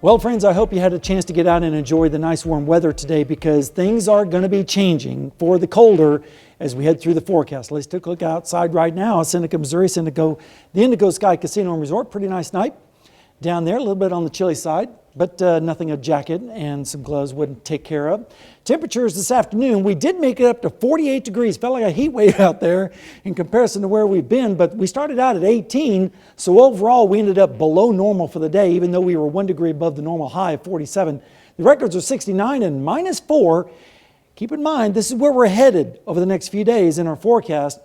Well, friends, I hope you had a chance to get out and enjoy the nice warm weather today, because things are going to be changing for the colder as we head through the forecast. Let's take a look outside right now. Seneca, Missouri, the Indigo Sky Casino and Resort. Pretty nice night down there, a little bit on the chilly side, but nothing a jacket and some gloves wouldn't take care of. Temperatures this afternoon, we did make it up to 48 degrees. Felt like a heat wave out there in comparison to where we've been, but we started out at 18, so overall we ended up below normal for the day, even though we were 1 degree above the normal high of 47. The records are 69 and -4. Keep in mind, this is where we're headed over the next few days in our forecast.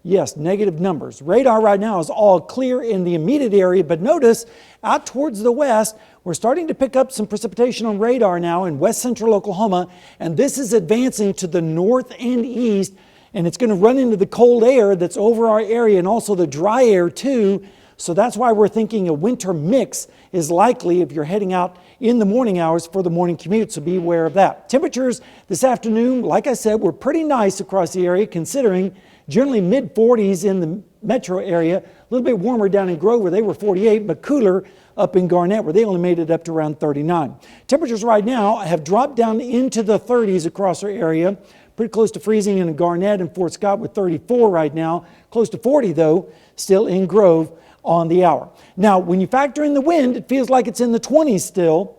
Yes, negative numbers. Radar right now is all clear in the immediate area, but notice out towards the west, we're starting to pick up some precipitation on radar now in west central Oklahoma, and this is advancing to the north and east, and it's going to run into the cold air that's over our area and also the dry air too. So that's why we're thinking a winter mix is likely if you're heading out in the morning hours for the morning commute, so be aware of that. Temperatures this afternoon, like I said, were pretty nice across the area, considering generally mid-40s in the metro area, a little bit warmer down in Grove where they were 48, but cooler up in Garnett where they only made it up to around 39. Temperatures right now have dropped down into the 30s across our area, pretty close to freezing in Garnett and Fort Scott with 34 right now, close to 40 though, still in Grove on the hour. Now, when you factor in the wind, it feels like it's in the 20s still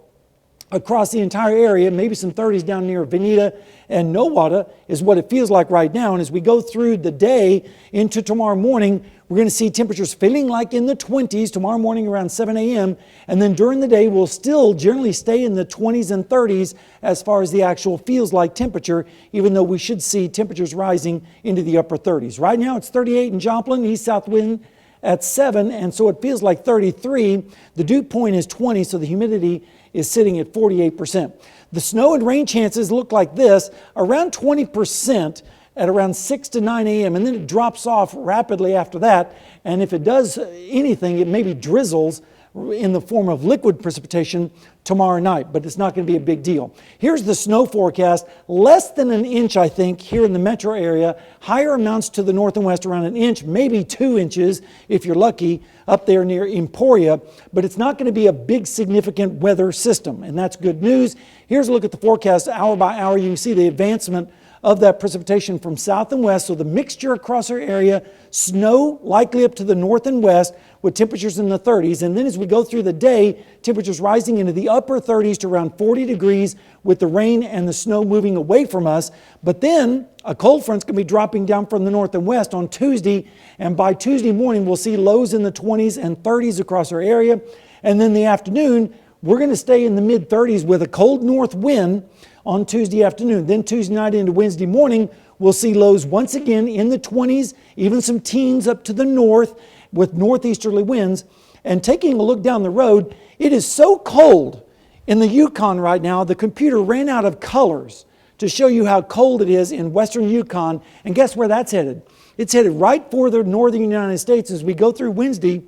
across the entire area, maybe some 30s down near Veneta and Nowata is what it feels like right now. And as we go through the day into tomorrow morning, we're going to see temperatures feeling like in the 20s tomorrow morning around 7 a.m. And then during the day, we'll still generally stay in the 20s and 30s as far as the actual feels like temperature, even though we should see temperatures rising into the upper 30s. Right now, it's 38 in Joplin, east-south wind at 7, and so it feels like 33. The dew point is 20, so the humidity is sitting at 48%. The snow and rain chances look like this, around 20% at around 6 to 9 a.m., and then it drops off rapidly after that, and if it does anything, it maybe drizzles in the form of liquid precipitation tomorrow night, but it's not going to be a big deal. Here's the snow forecast. Less than an inch, I think, here in the metro area. Higher amounts to the north and west, around an inch, maybe 2 inches if you're lucky, up there near Emporia, but it's not going to be a big significant weather system, and that's good news. Here's a look at the forecast hour by hour. You can see the advancement of that precipitation from south and west, so the mixture across our area, snow likely up to the north and west with temperatures in the 30s, and then as we go through the day, temperatures rising into the upper 30s to around 40 degrees with the rain and the snow moving away from us. But then a cold front's going to be dropping down from the north and west on Tuesday, and by Tuesday morning we'll see lows in the 20s and 30s across our area, and then the afternoon we're going to stay in the mid-30s with a cold north wind on Tuesday afternoon. Then Tuesday night into Wednesday morning, we'll see lows once again in the 20s, even some teens up to the north with northeasterly winds. And taking a look down the road, it is so cold in the Yukon right now, the computer ran out of colors to show you how cold it is in western Yukon. And guess where that's headed? It's headed right for the northern United States as we go through Wednesday.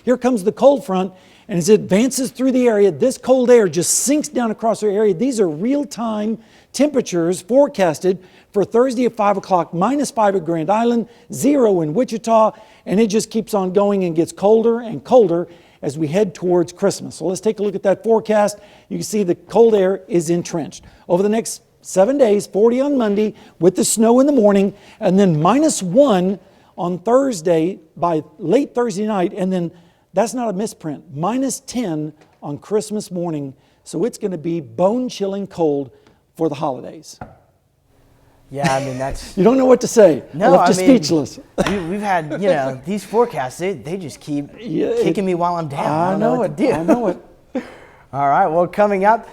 Here comes the cold front. And as it advances through the area, this cold air just sinks down across our area. These are real-time temperatures forecasted for Thursday at 5 o'clock, -5 at Grand Island, 0 in Wichita, and it just keeps on going and gets colder and colder as we head towards Christmas. So let's take a look at that forecast. You can see the cold air is entrenched. Over the next 7 days, 40 on Monday with the snow in the morning, and then -1 on Thursday by late Thursday night, and then that's not a misprint. -10 on Christmas morning. So it's going to be bone-chilling cold for the holidays. Yeah, I mean, that's... You don't know what to say. No, I'm just speechless. We've had, these forecasts, they just keep kicking me while I'm down. I know what to do. I know it. All right, well, coming up,